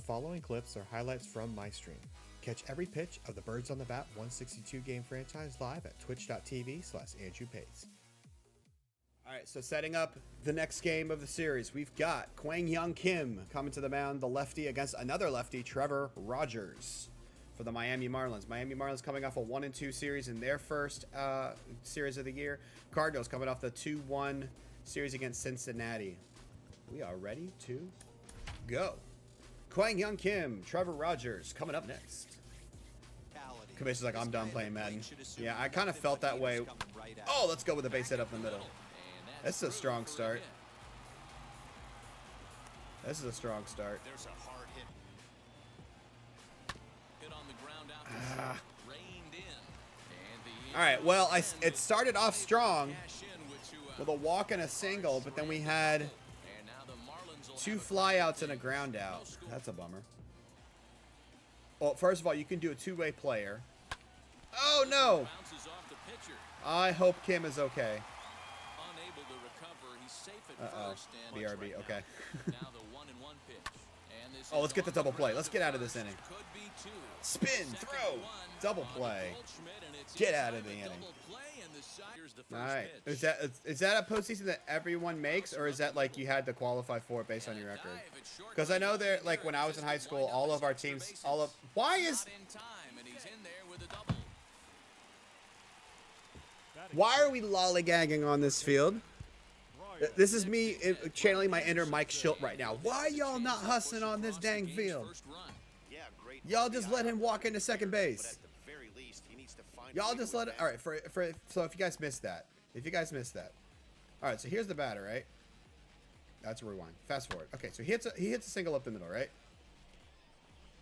following clips are highlights from my stream. Catch every pitch of the Birds on the Bat 162 game franchise live at twitch.tv/AndrewPace. Alright, so setting up the next game of the series, we've got Kwang-Hyun Kim coming to the mound, the lefty against another lefty, Trevor Rogers, for the Miami Marlins. Miami Marlins coming off a 1-2 series in their first series of the year. Cardinals coming off the 2-1 series against Cincinnati. We are ready to go. Kwang-Hyun Kim, Trevor Rogers coming up next. Commissioner's like, I'm done playing Madden. Yeah, I kind of felt that way. Oh, let's go with the base hit up the middle. This is a strong start. This is a strong start. There's a hard hit. Hit on the ground out. Reined in. All right, well, it started off strong with a walk and a single, but then we had 2 flyouts and a ground out. That's a bummer. Well, first of all, you can do a two-way player. Oh, no. I hope Kim is okay. Uh-oh. BRB, okay. Oh, let's get the double play. Let's get out of this inning. Spin, throw, double play. Get out of the inning. All right. Is that a postseason that everyone makes, or is that like you had to qualify for it based on your record? Because I know there, like when I was in high school, all of our teams, why are we lollygagging on this field? This is me channeling my inner Mike Schilt right now. Why y'all not hustling on this dang field? Y'all just let him walk into second base. Y'all just let it. All right, so if you guys missed that. All right, so here's the batter, right? That's a rewind. Fast forward. Okay, so he hits a single up the middle, right?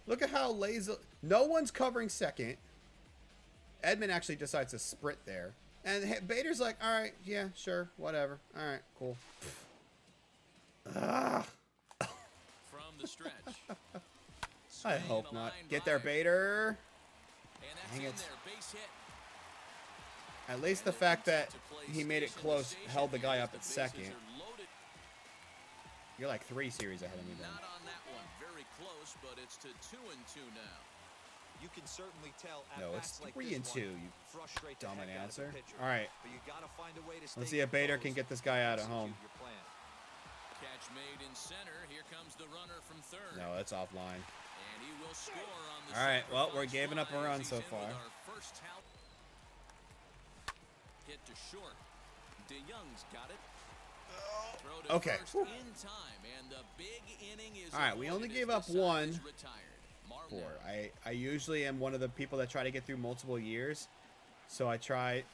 Look at how lazy. No one's covering second. Edman actually decides to sprint there. And Bader's like, all right, yeah, sure, whatever. All right, cool. From the stretch. I hope not. Get there, Bader. Dang it. At least the fact that he made it close held the guy up at second. You're like 3 series ahead of me then. Not on that one. Very close, but it's to 2-2 now. You can certainly tell. No, it's 3-2. You dumb announcer. All right. Let's see if Bader can get this guy out at home. Catch made in center. Here comes the runner from third. No, that's offline. And he will score on the all right. Well, we're giving up a run so far. Hit to short. DeYoung's got it. Okay. In time, and the big inning is all right. We only gave up 1. 4. I usually am one of the people that try to get through multiple years, so I try.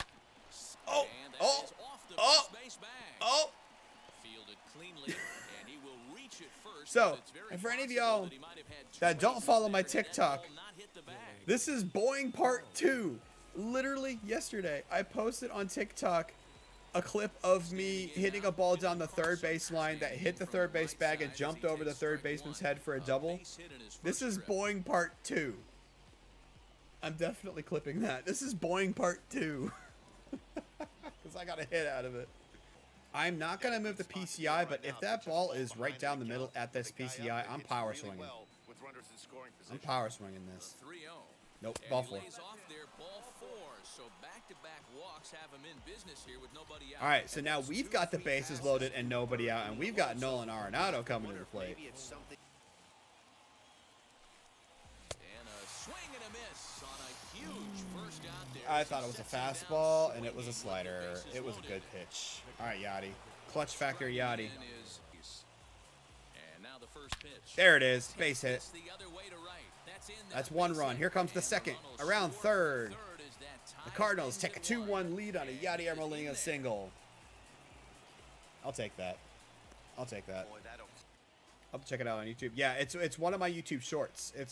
Oh! Fielded cleanly, and he will reach it first. So, and for any of y'all that don't follow my TikTok, this is Boeing Part 2. Literally yesterday, I posted on TikTok a clip of me hitting a ball down the third base line that hit the third base bag and jumped over the third baseman's head for a double. This is Boeing Part 2. I'm definitely clipping that. This is Boeing Part 2. Because I got a hit out of it. I'm not going to move the PCI, but if that ball is right down the middle at this PCI, I'm power swinging. I'm power swinging this. Nope, ball 4. So back-to-back walks have him in business here with nobody out. All right, so now we've got the bases loaded and nobody out, and we've got Nolan Arenado coming to the plate. And a swing and a miss on a huge first out there. I thought it was a fastball, and it was a slider. It was a good pitch. All right, Yachty. Clutch factor Yachty. And now the first pitch. There it is. Base hit. That's 1 run. Here comes the second. Around third. The Cardinals take a 2-1 lead on a Yadi Ermelinga single. I'll take that. I'll take that. I'll check it out on YouTube. Yeah, it's one of my YouTube shorts. It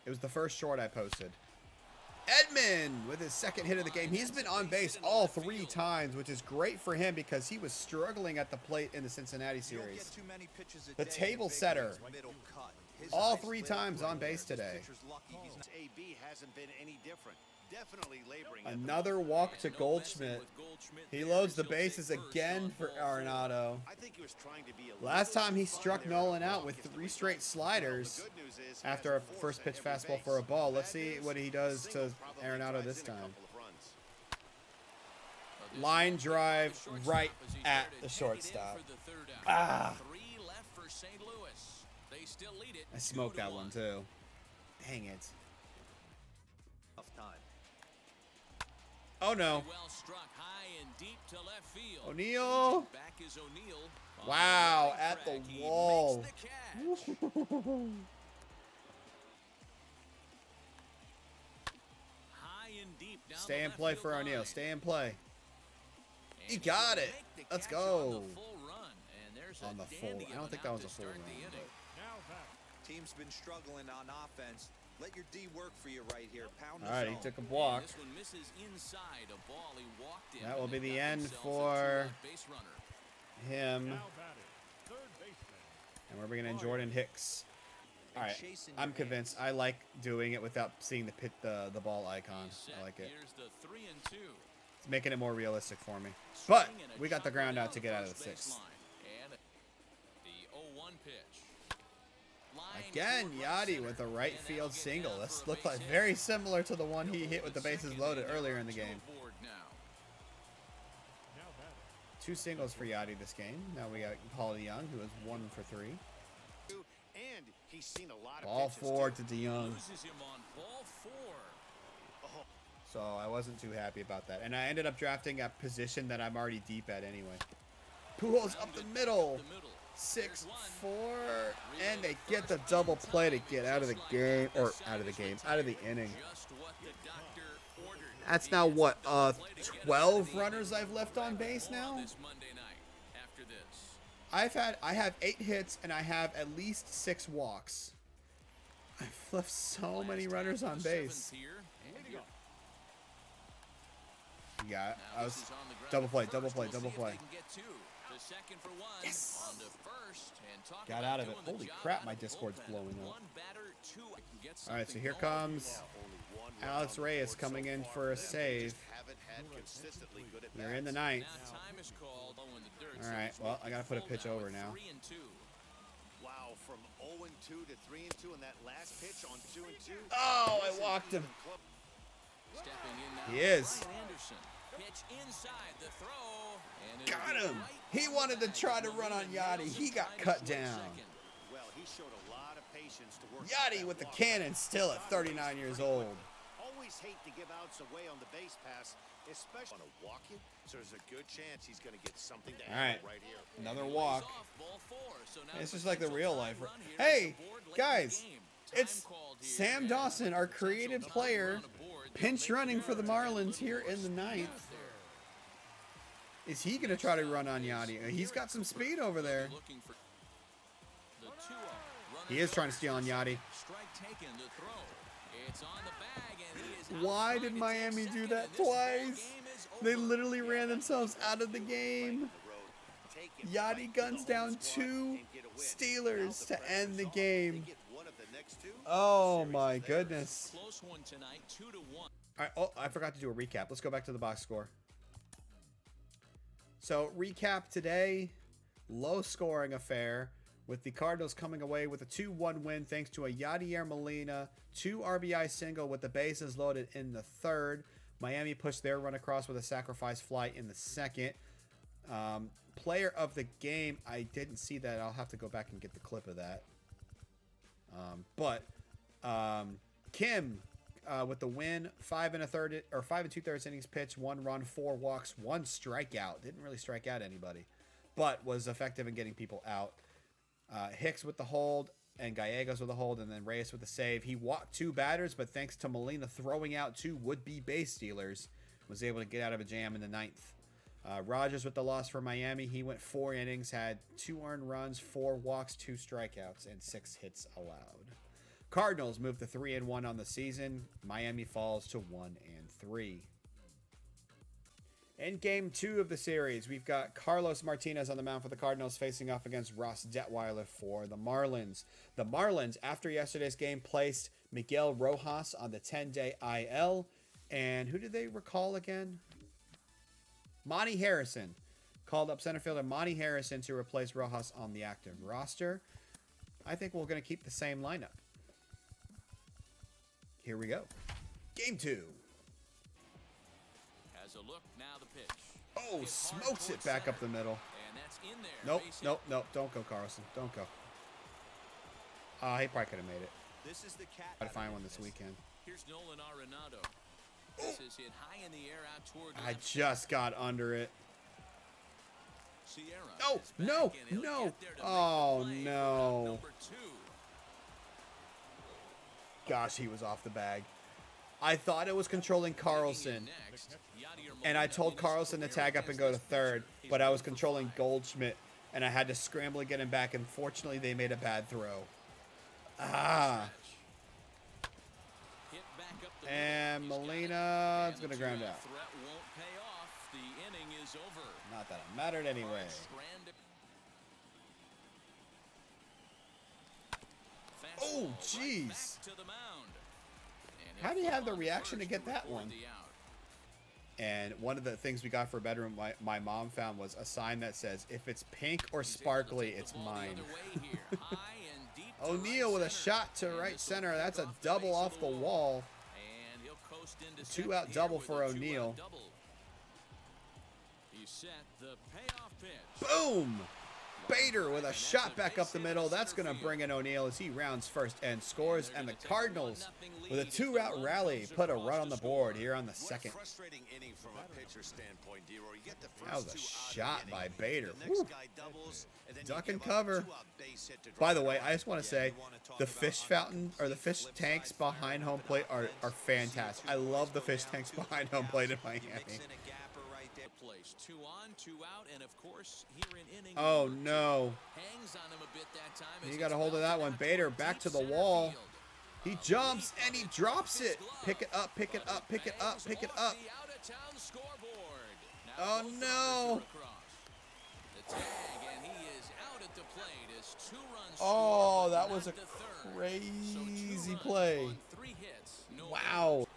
was the first short I posted. Edman with his second hit of the game. He's been on base all 3 times, which is great for him because he was struggling at the plate in the Cincinnati series. The table setter. All 3 times on base today. AB hasn't been any different. Definitely laboring at the Another moment. walk to No Goldschmidt. messing with Goldschmidt He there, loads the as he'll bases take first again on for ball 4. Arenado. I think he was trying to be a Last little time he too fine struck there Nolan to out walk with is the 3 result. straight Well, sliders the good news is he after a hasn't first forced pitch every fastball base. for a ball. Let's Bad see news, what he a does single to probably Arenado drives this in a time. couple of runs. Line drive right at the shortstop. Ah. 3 left for St. Louis. They still lead it. I smoked 2-1. that one too. Dang it. Tough time. Oh no. Well struck high and deep to left field. O'Neal. Back is O'Neal. On Wow, the right at the track, he wall. makes the catch. High and deep down Stay the in left play field for O'Neal. line. Stay in play. And He got will it. make the Let's catch go. On the full run. And there's On a the full. dandy I of don't an think that out was to a full start run. the inning. but- Team's been struggling on offense. Let your D work for you right here. Pound the All right, he zone. took a walk. This one misses inside a ball he walked in. That will and be they the got end themselves a for two-out base runner. him. And we're bringing in Jordan Hicks. All right, Chasing I'm your convinced. I like doing it without seeing the ball icon. He's set. I like it. Here's the 3-2. It's making it more realistic for me. But Swing and a we got the chopper ground down out to get out of the first base 6th. line. And the 0-1 pitch. Line Again, toward right Yachty center. with a right And field that'll get single. down This for a looked base like hit. very similar to the one he hit with the Double bases second, loaded and earlier in the two game. aboard now. 2 singles for Yachty this game. Now we got Paul DeYoung, who is 1 for 3. And he's seen a lot of Ball pitches, 4 too. to DeYoung. Loses him on ball 4. Oh, So I wasn't too happy about that. And I ended up drafting a position that I'm already deep at anyway. Pujols up the middle. 6-4. And they get the double play to get out of the game. Or out of the game. Out of the inning. Just what the doctor ordered. That's now what? 12 runners I've left on base now? This Monday night after this. I have 8 hits and I have at least 6 walks. I've left so many runners on base. Yeah, I was double play. Yes. Got out of it. Holy crap, my Discord's blowing up. All right, so here comes only one Alex run on the Reyes board coming so in far. for a They save. just haven't had consistently good at They're in the bats. 9th. All right, well, I gotta put a pitch over now. Wow, from 0-2 to 3-2 in that last pitch on 2-2. Oh, I walked him. He is. Got him. He wanted to try to run on Yachty. He got cut down. Well, he showed a lot of patience to work. Yachty with the cannon still at 39 years old. Always hate to give outs away on the base pass, especially on a walk-in. So there's a good chance he's going to get something to handle right here. Another walk. It's just like the real life. Hey, guys, it's Sam Dawson, our creative player, pinch running for the Marlins here in the 9th. Is he going to try to run on Yachty? He's got some speed over there. He is trying to steal on Yachty. Why did Miami do that twice? They literally ran themselves out of the game. Yachty guns down 2 Steelers to end the game. Oh my goodness. All right, oh, I forgot to do a recap. Let's go back to the box score. So, recap today, low scoring affair with the Cardinals coming away with a 2-1 win thanks to a Yadier Molina 2 RBI single with the bases loaded in the 3rd. Miami pushed their run across with a sacrifice fly in the 2nd. Player of the game, I didn't see that. I'll have to go back and get the clip of that. Kim with the win, 5 2/3 innings pitched, 1 run, 4 walks, 1 strikeout. Didn't really strike out anybody, but was effective in getting people out. Hicks with the hold and Gallegos with the hold, and then Reyes with the save. He walked 2 batters, but thanks to Molina throwing out 2 would-be base stealers, was able to get out of a jam in the 9th. Rogers with the loss for Miami. He went 4 innings, had 2 earned runs, 4 walks, 2 strikeouts, and 6 hits allowed. Cardinals move to 3-1 on the season. Miami falls to 1-3. In game 2 of the series, we've got Carlos Martinez on the mound for the Cardinals facing off against Ross Detweiler for the Marlins. The Marlins, after yesterday's game, placed Miguel Rojas on the 10-day IL. And who did they recall again? Monty Harrison. Called up center fielder Monty Harrison to replace Rojas on the active roster. I think we're going to keep the same lineup. Here we go. Game 2. Has a look, now the pitch. Oh, smokes it back up the middle. And that's in there. Nope, Base nope, nope. Don't go, Carlson. Don't go. He probably could have made it. This is the cat. I'd find one this weekend. Here's Nolan Arenado. This is hit high in the air out toward I left. just got under it. Sierra No, is back, no, and he'll no. get there to make Oh, the play for no. number 2. Gosh, he was off the bag. I thought it was controlling Carlson. Next, And I told Carlson to tag up and go to third, but I was controlling Goldschmidt, and I had to scramble to get him back, and fortunately they made a bad throw. Ah. Hit back up the And middle. He's got it. Molina is And going to the ground two-out out. threat won't pay off. The inning is over. Not that it mattered anyway. Stranded. Oh, Fastball jeez. right back to the mound. And How do you he'll have the fall on reaction to first get that record one? the out. And one of the things we got for a bedroom my mom found was a sign that says, if it's pink or sparkly, it's mine. O'Neill with a shot to right center. That's a double off the wall. Two-out double for O'Neill. He's set the payoff pitch. Boom! Bader with a shot back up the middle. That's going to bring in O'Neill as he rounds first and scores. And the Cardinals, with a 2-out rally, put a run on the board here on the second. Frustrating inning from a pitcher standpoint, D-Roy. You get the That was a first two out shot of the by inning. Bader. The next Woo. guy doubles, and then you Duck give and up cover. a two-out base hit to By draw the way, the I just want to say, the fish fountain or the fish tanks behind home plate are fantastic. I love the fish tanks behind home plate in Miami. Place 2 on, 2 out, and of course here in inning Oh number 2, no! hangs on him a bit that time as You it's got a hold of that bounced one. out Bader toward back deep to the center wall. field. He jumps and he drops it. Pick it up, pick it up, pick it up, pick it up. The out-of-town scoreboard. Now Oh, both no. runners are across. The tag, and he is out at the plate as 2 runs Oh, scored, that but was a not the third. crazy So 2 runs play. on 3 hits, no Wow.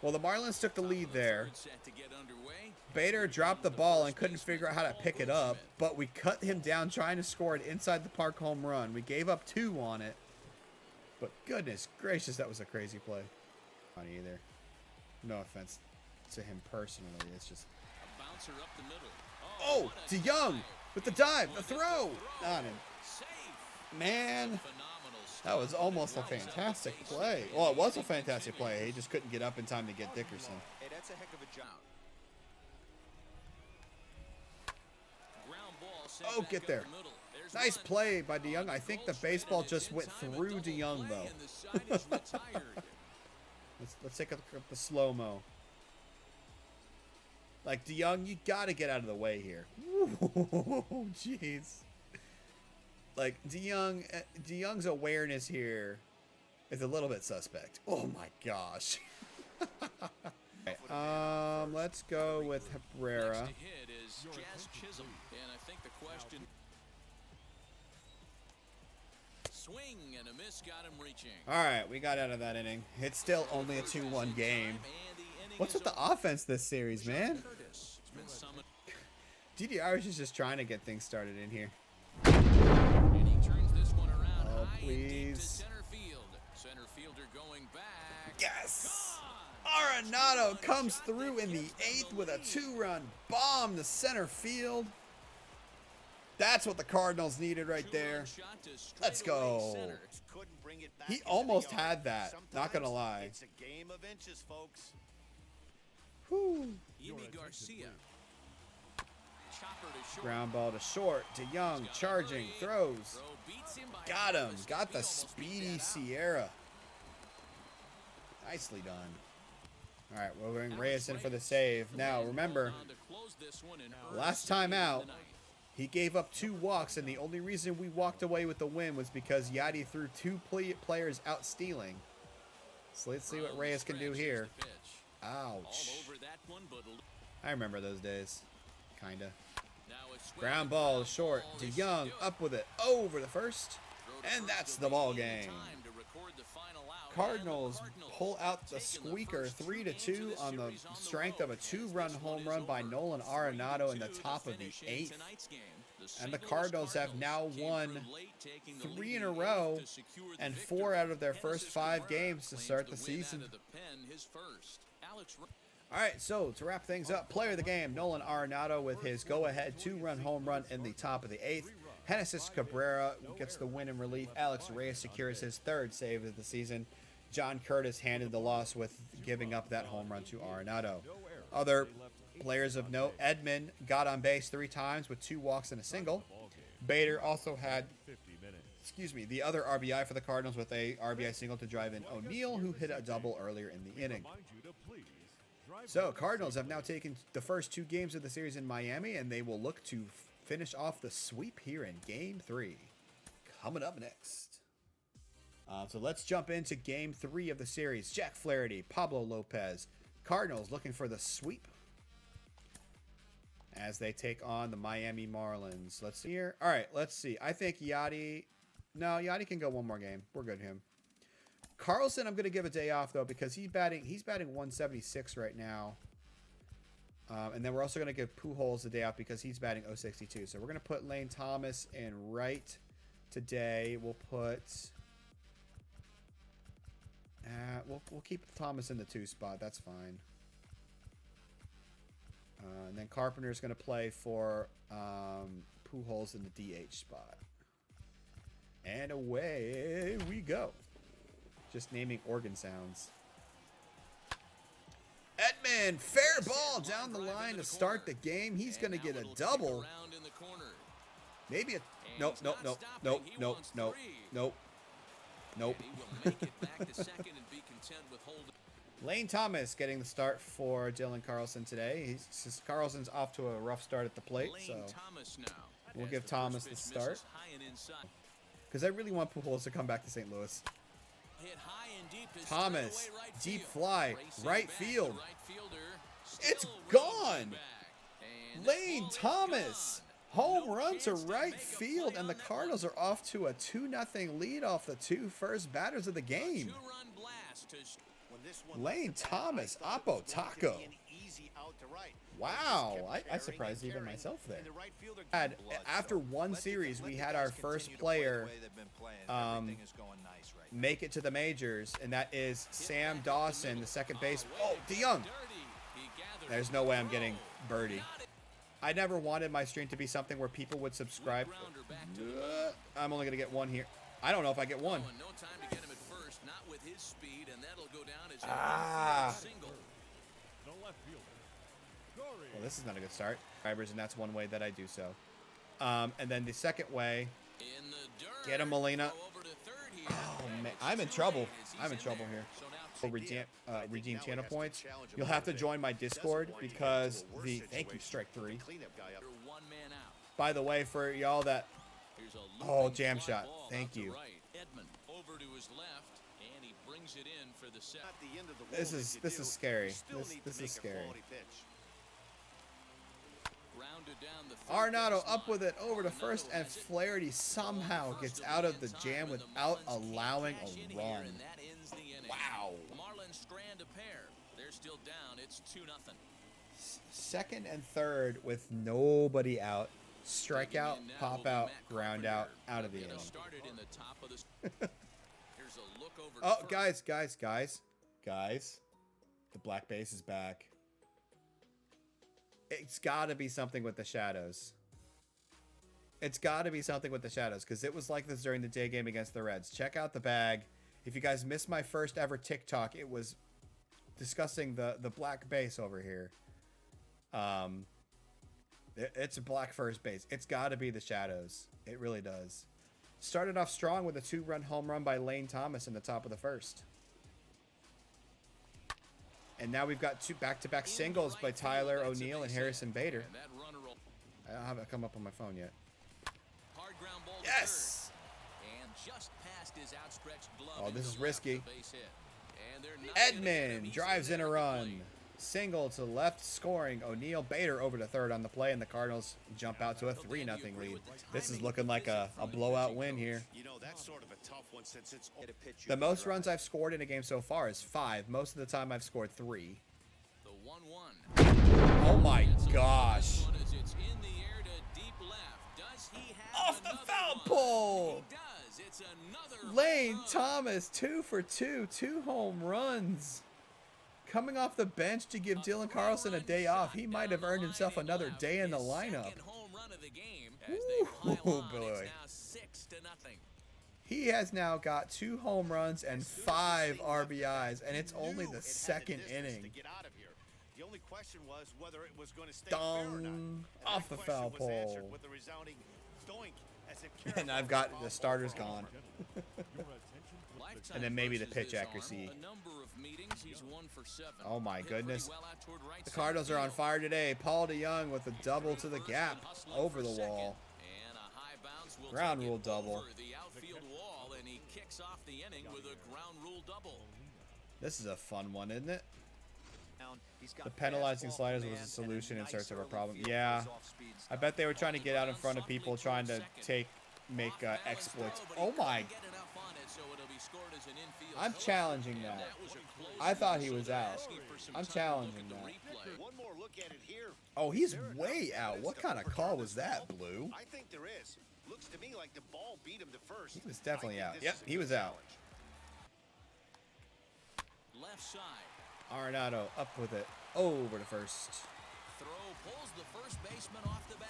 Well, the Marlins took the lead there. third set to get underway. Bader dropped the ball and couldn't figure out how to pick it up, but we cut him down trying to score an inside the park home run. We gave up 2 on it, but goodness gracious, that was a crazy play. Not either. No offense to him personally, it's just. A bouncer up the middle. Oh, what a DeYoung dive. with the dive, the Look at the throw. Not him. Safe. Man, Phenomenal that was stuff. almost a Runs out the fantastic base. play. Well, it was a fantastic play. He just couldn't get up in time to get Dickerson. Hey, that's a heck of a job. Ground ball sent Oh, back get up there. the middle. There's Nice one. play by DeYoung. I think the baseball just went through DeYoung, though. Let's take a look at the slow-mo. Like, DeYoung, you got to get out of the way here. Ooh, jeez. Like, DeYoung's awareness here is a little bit suspect. Oh, my gosh. Okay, let's go with Herrera. Next to hit is Jazz Chisholm, and I think the question. Swing and a miss got him reaching. All right, we got out of that inning. It's still only a 2-1 game. What's with the offense this series, man? DDR is just trying to get things started in here. And he turns this one around Oh, high and deep to please. center field. Center fielder going back. Yes! Arenado comes through in the 8th with a 2-run bomb to center field. That's what the Cardinals needed right there. Let's go. Couldn't bring it back He into the almost yard. had that, not gonna Sometimes lie. It's a game of inches, folks. Whew. Yimi Garcia. Chopper to short. Ground ball to short. DeYoung charging, throws. Throw beats him by Got him. almost. Got He the almost beat speedy that out. Sierra. Nicely done. All right, we'll bring Reyes in for the save. Now, remember, On to close this one in early last time stage of out, the ninth. he gave up 2 walks, and the only reason we walked away with the win was because Yadi threw 2 players out stealing. So let's see what From Reyes can do scratch, here. here's the pitch. All Ouch. over that one, but I remember those days. Kinda. now it's swinging Ground the ball ground short. ball. This DeYoung should do it. up with it. Over the first. Throw to And first that's will the be ball in game. time to record the final out Cardinals pull out the squeaker 3-2 on the strength of a 2-run home run by Nolan Arenado in the top of the 8th. And the Cardinals have now won 3 in a row and 4 out of their first 5 games to start the season. All right, so to wrap things up, player of the game, Nolan Arenado with his go-ahead 2-run home run in the top of the 8th. Genesis Cabrera gets the win in relief. Alex Reyes secures his 3rd save of the season. John Curtis handed the loss with giving up that home run to Arenado. Other players of note, Edman got on base 3 times with 2 walks and a single. Bader also had, the other RBI for the Cardinals with a RBI single to drive in O'Neill, who hit a double earlier in the inning. So Cardinals have now taken the first 2 games of the series in Miami, and they will look to finish off the sweep here in Game 3. Coming up next. So let's jump into Game 3 of the series. Jack Flaherty, Pablo Lopez. Cardinals looking for the sweep as they take on the Miami Marlins. Let's see here. All right, let's see. I think Yachty... No, Yachty can go one more game. We're good with him. Carlson, I'm going to give a day off, though, because he's batting 176 right now. And then we're also going to give Pujols a day off because he's batting 062. So we're going to put Lane Thomas in right today. We'll put... we'll keep Thomas in the 2 spot. That's fine. And then Carpenter's going to play for Pujols in the DH spot. And away we go. Just naming organ sounds. Edman, fair ball down the line to start the game. He's going to get a double. Maybe a... Nope. Lane Thomas getting the start for Dylan Carlson today. Carlson's off to a rough start at the plate, so we'll give Thomas the start. Because I really want Pujols to come back to St. Louis. Thomas, deep fly, right field. It's gone. Lane Thomas, home run to right field, and the Cardinals are off to a 2-0 lead off the 2 first batters of the game. Lane Thomas, Oppo Taco. Wow, I surprised even myself there. After one series, we had our first player make it to the majors, and that is Sam Dawson, the second base. Oh, DeYoung. There's no way I'm getting birdie. I never wanted my stream to be something where people would subscribe. I'm only going to get 1 here. I don't know if I get 1. Well, this is not a good start. And that's one way that I do so. And then the second way, get him, Molina. Oh, man. I'm in trouble. I'm in trouble here. Redeem channel points. You'll have to join my Discord because the... Thank you, Strike 3. By the way, for y'all that... Oh, jam shot. Thank you. This is scary. This is scary. Arenado up with it over to first, and Flaherty somehow gets out of the jam without allowing a run. Wow. Second and third with nobody out. Strikeout, pop out, ground out of the inning. Oh, guys. The black base is back. It's got to be something with the shadows. It's got to be something with the shadows, because it was like this during the day game against the Reds. Check out the bag. If you guys missed my first ever TikTok, it was discussing the black base over here. It's a black first base. It's got to be the shadows. It really does. Started off strong with a 2-run home run by Lane Thomas in the top of the first. And now we've got 2 back-to-back singles by Tyler O'Neill and Harrison Bader. I don't have it come up on my phone yet. Yes! Oh, this is risky. Edman drives in a run. Single to left, scoring. O'Neill, Bader over to third on the play, and the Cardinals jump out to a 3-0 lead. This is looking like a blowout win here. You know, that's sort of a tough one since it's The most runs I've scored in a game so far is 5. Most of the time I've scored 3. The 1-1. Oh my gosh. It's in the air to deep left. Does he have Off the another foul one? pole. He does. It's another Lane home run. Thomas, 2 for 2, 2 home runs. Coming off the bench to give Dylan Carlson a day off. He might have earned himself another day in the lineup. Ooh, boy. He has now got 2 home runs and 5 RBIs, and it's only the second inning. The only question was whether it was going to stay Dong. fair or not. And Off that the question foul was pole. answered with a resounding doink as it carried And I've over got foul the pole starters for a home gone. run. And then maybe the pitch accuracy. Oh my goodness. The Cardinals are on fire today. Paul DeYoung with a double to the gap over the wall. Ground rule double. This is a fun one, isn't it? The penalizing sliders was a solution in search of a problem. Yeah. I bet they were trying to get out in front of people trying to make exploits. Oh my. I'm challenging that. I thought he was out. I'm challenging that. One more look at it here. Oh, he's way out. What kind of call was that, Blue? I think there is. Looks to me like the ball beat him to first. He was definitely I out. think Yep, this is he a was good out. challenge. Left side. Arenado up with it. Over to first. Throw pulls the first baseman off the bag.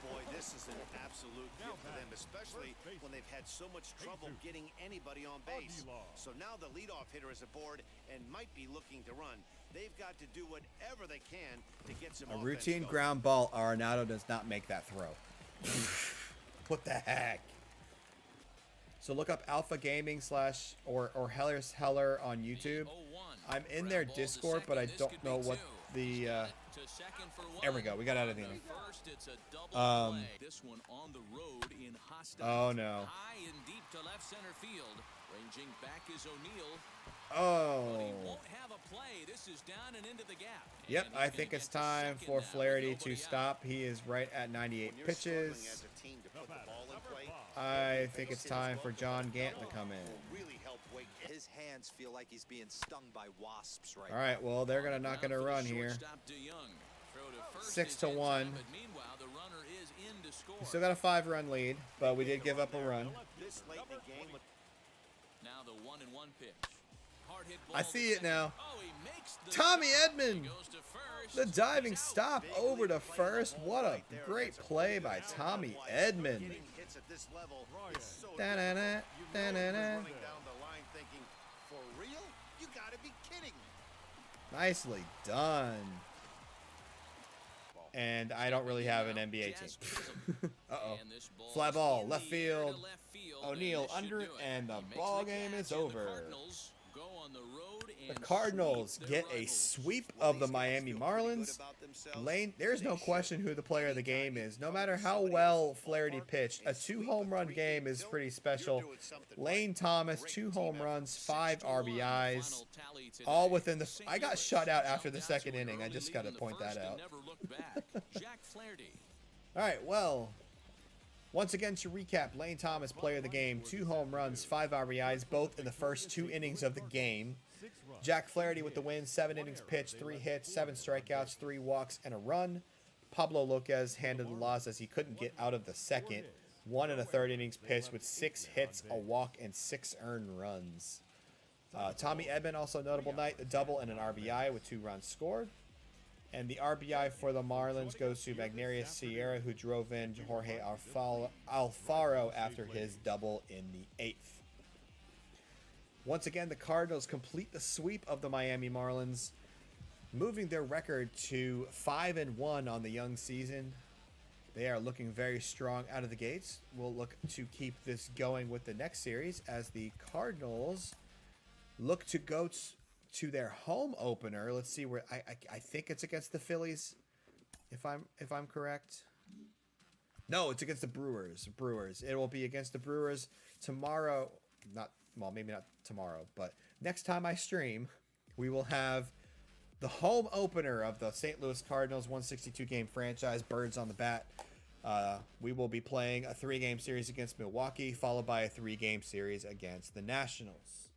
Boy, this is an absolute gift for them, especially when they've had so much trouble getting anybody on base. So now the leadoff hitter is aboard and might be looking to run. They've got to do whatever they can to get some A offense routine going. ground ball. Arenado does not make that throw. What the heck? So look up Alpha Gaming / or Heller's Heller on YouTube. I'm in their Discord, but I don't know what the there we go. We got out of the inning. This one on the road in Oh no. high and deep to left center field. Ranging back is O'Neill. Oh. He won't have a play. This is down and into the gap. Yep, And I he's think gonna it's get to time second for now with Flaherty to nobody out. stop. He is right at 98 When you're struggling pitches. as a team to put the ball in play, I think it's time for John Gant to come in. will really help wake His hands feel like he's being stung by wasps right All right, well, they're going to not going to run here. 6-1. We still got a 5-run lead, but we did give up a run. this late in the game. Now the 1-1 pitch. Hard hit ball I to see it second. now. Oh, he makes the Tommy stop. Edman. He goes to first. The diving He's out. stop over to first. What a great play by Tommy Edman. Getting hits at this level is so Da-da-da, difficult. You know he was da-da-da. running down the line thinking, for real? You gotta be kidding. Nicely done. And I don't really have an NBA team. Uh-oh. And this ball Fly is ball, in left the air to field. left field, O'Neill and this should under do it, it. and the He makes ball the game is catch, and the over. Cardinals go on the road The and Cardinals sweep get their a rivals. sweep Well, of the these guys Miami feel pretty good Marlins. about themselves. Lane, there's no They should. question who the player of the game is. No matter how well Flaherty pitched, a 2-home run game is pretty special. Lane Thomas, 2 home runs, 5 RBIs, Final tally today. all within the. I got Singular shut out after the jumped second to an inning. I early just lead got to in the point that first and out. never looked back. Jack Flaherty. All right, well, once again to recap, Lane Thomas, player of the game, 2 home runs, 5 RBIs, both in the first 2 innings of the game. Jack Flaherty with the win, 7 innings pitched, 3 hits, 7 strikeouts, 3 walks, and a run. Pablo Lopez handled the loss as he couldn't get out of the second. 1 1/3 innings pitched with 6 hits, a walk, and 6 earned runs. Tommy Edman, also a notable night, a double and an RBI with 2 runs scored. And the RBI for the Marlins goes to Magnarius Sierra, who drove in Jorge Alfaro after his double in the 8th. Once again, the Cardinals complete the sweep of the Miami Marlins, moving their record to 5-1 on the young season. They are looking very strong out of the gates. We'll look to keep this going with the next series as the Cardinals look to go to their home opener. Let's see where I think it's against the Phillies, if I'm correct. No, it's against the Brewers. It will be against the Brewers tomorrow. Maybe not tomorrow, but next time I stream, we will have the home opener of the St. Louis Cardinals 162 game franchise, Birds on the Bat. We will be playing a 3-game series against Milwaukee, followed by a 3-game series against the Nationals.